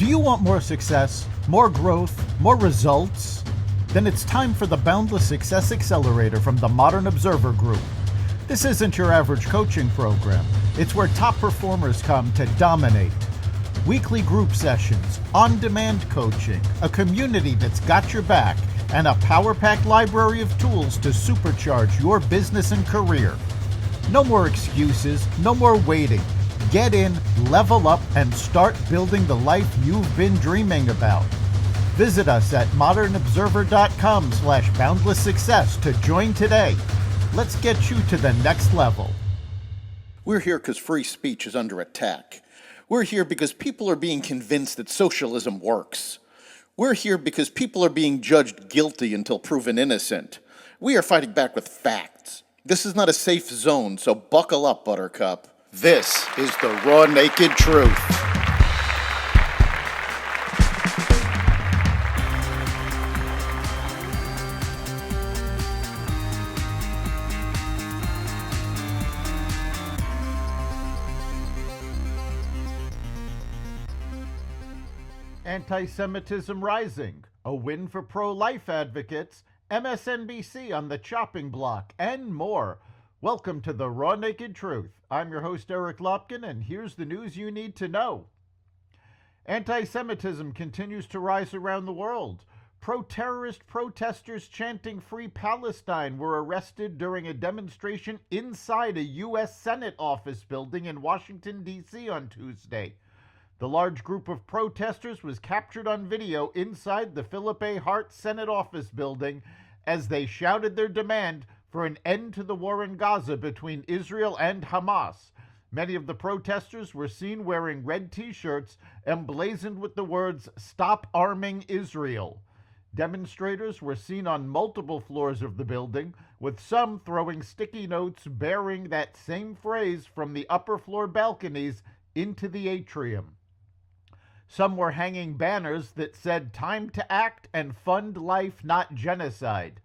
Do you want more success, more growth, more results? Then it's time for the Boundless Success Accelerator from the Modern Observer Group. This isn't your average coaching program. It's where top performers come to dominate. Weekly group sessions, on-demand coaching, a community that's got your back, and a power-packed library of tools to supercharge your business and career. No more excuses, no more waiting. Get in, level up, and start building the life you've been dreaming about. Visit us at modernobserver.com/boundlesssuccess to join today. Let's get you to the next level. We're here because free speech is under attack. We're here because people are being convinced that socialism works. We're here because people are being judged guilty until proven innocent. We are fighting back with facts. This is not a safe zone, so buckle up, Buttercup. This is the raw, naked truth. Antisemitism rising, a win for pro-life advocates, MSNBC on the chopping block, and more. Welcome to the Raw Naked Truth. I'm your host, Eric Lopkin, and here's the news you need to know. Anti-Semitism continues to rise around the world. Pro-terrorist protesters chanting Free Palestine were arrested during a demonstration inside a U.S. Senate office building in Washington, D.C. on Tuesday. The large group of protesters was captured on video inside the Philip A. Hart Senate office building as they shouted their demand for an end to the war in Gaza between Israel and Hamas. Many of the protesters were seen wearing red t-shirts emblazoned with the words, "Stop Arming Israel." Demonstrators were seen on multiple floors of the building, with some throwing sticky notes bearing that same phrase from the upper floor balconies into the atrium. Some were hanging banners that said, "Time to act and fund life, not genocide."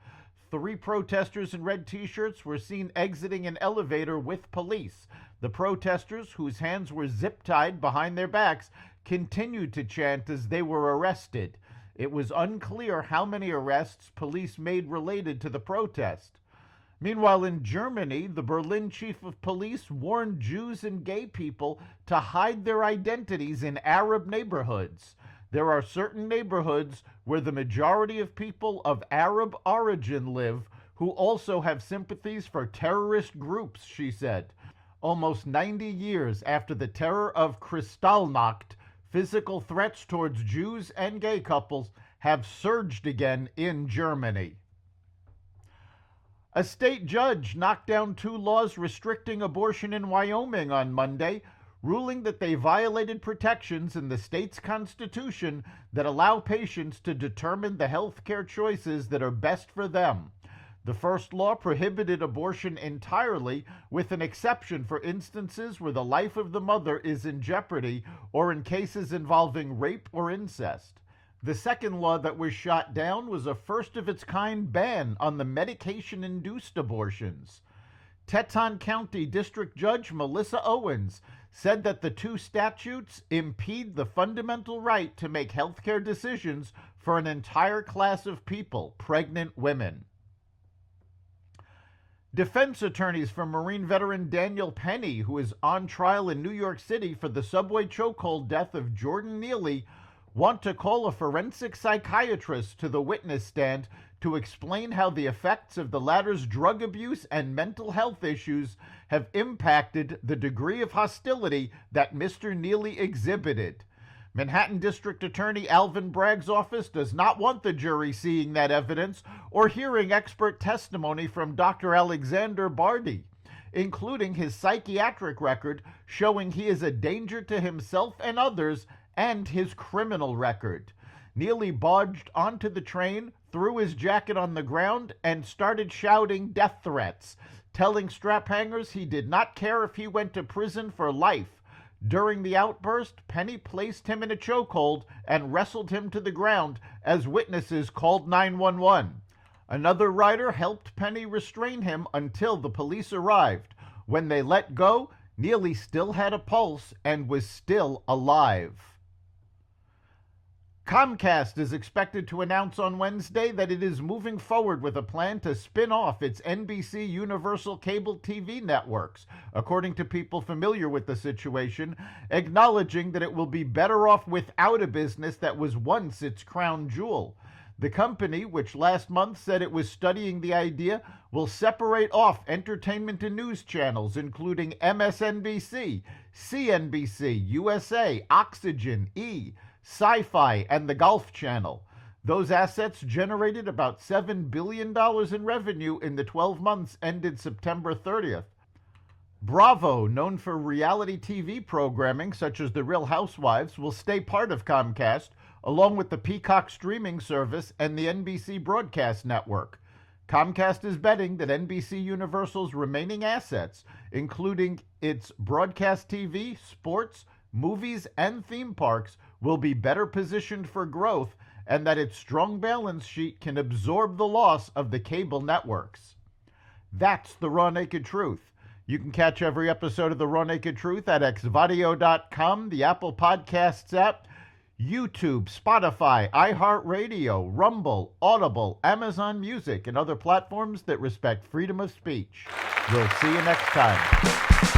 3 protesters in red t-shirts were seen exiting an elevator with police. The protesters, whose hands were zip-tied behind their backs, continued to chant as they were arrested. It was unclear how many arrests police made related to the protest. Meanwhile, in Germany, the Berlin chief of police warned Jews and gay people to hide their identities in Arab neighborhoods. There are certain neighborhoods where the majority of people of Arab origin live who also have sympathies for terrorist groups, she said. Almost 90 years after the terror of Kristallnacht, physical threats towards Jews and gay couples have surged again in Germany. A state judge knocked down 2 laws restricting abortion in Wyoming on Monday, ruling that they violated protections in the state's constitution that allow patients to determine the health care choices that are best for them. The first law prohibited abortion entirely, with an exception for instances where the life of the mother is in jeopardy or in cases involving rape or incest. The second law that was shot down was a first-of-its-kind ban on the medication-induced abortions. Teton County District Judge Melissa Owens said that the 2 statutes impede the fundamental right to make healthcare decisions for an entire class of people, pregnant women. Defense attorneys for Marine veteran Daniel Penny, who is on trial in New York City for the subway chokehold death of Jordan Neely, want to call a forensic psychiatrist to the witness stand to explain how the effects of the latter's drug abuse and mental health issues have impacted the degree of hostility that Mr. Neely exhibited. Manhattan District Attorney Alvin Bragg's office does not want the jury seeing that evidence or hearing expert testimony from Dr. Alexander Bardi, including his psychiatric record showing he is a danger to himself and others, and his criminal record. Neely barged onto the train, threw his jacket on the ground, and started shouting death threats, telling strap-hangers he did not care if he went to prison for life. During the outburst, Penny placed him in a chokehold and wrestled him to the ground as witnesses called 911. Another rider helped Penny restrain him until the police arrived. When they let go, Neely still had a pulse and was still alive. Comcast is expected to announce on Wednesday that it is moving forward with a plan to spin off its NBC Universal cable TV networks, according to people familiar with the situation, acknowledging that it will be better off without a business that was once its crown jewel. The company, which last month said it was studying the idea, will separate off entertainment and news channels, including MSNBC, CNBC, USA, Oxygen, E!, Sci-Fi, and the Golf Channel. Those assets generated about $7 billion in revenue in the 12 months ended September 30th. Bravo, known for reality TV programming such as The Real Housewives, will stay part of Comcast, along with the Peacock streaming service and the NBC broadcast network. Comcast is betting that NBC Universal's remaining assets, including its broadcast TV, sports, movies, and theme parks, will be better positioned for growth, and that its strong balance sheet can absorb the loss of the cable networks. That's the Raw Naked Truth. You can catch every episode of the Raw Naked Truth at xvadio.com, the Apple Podcasts app, YouTube, Spotify, iHeartRadio, Rumble, Audible, Amazon Music, and other platforms that respect freedom of speech. We'll see you next time.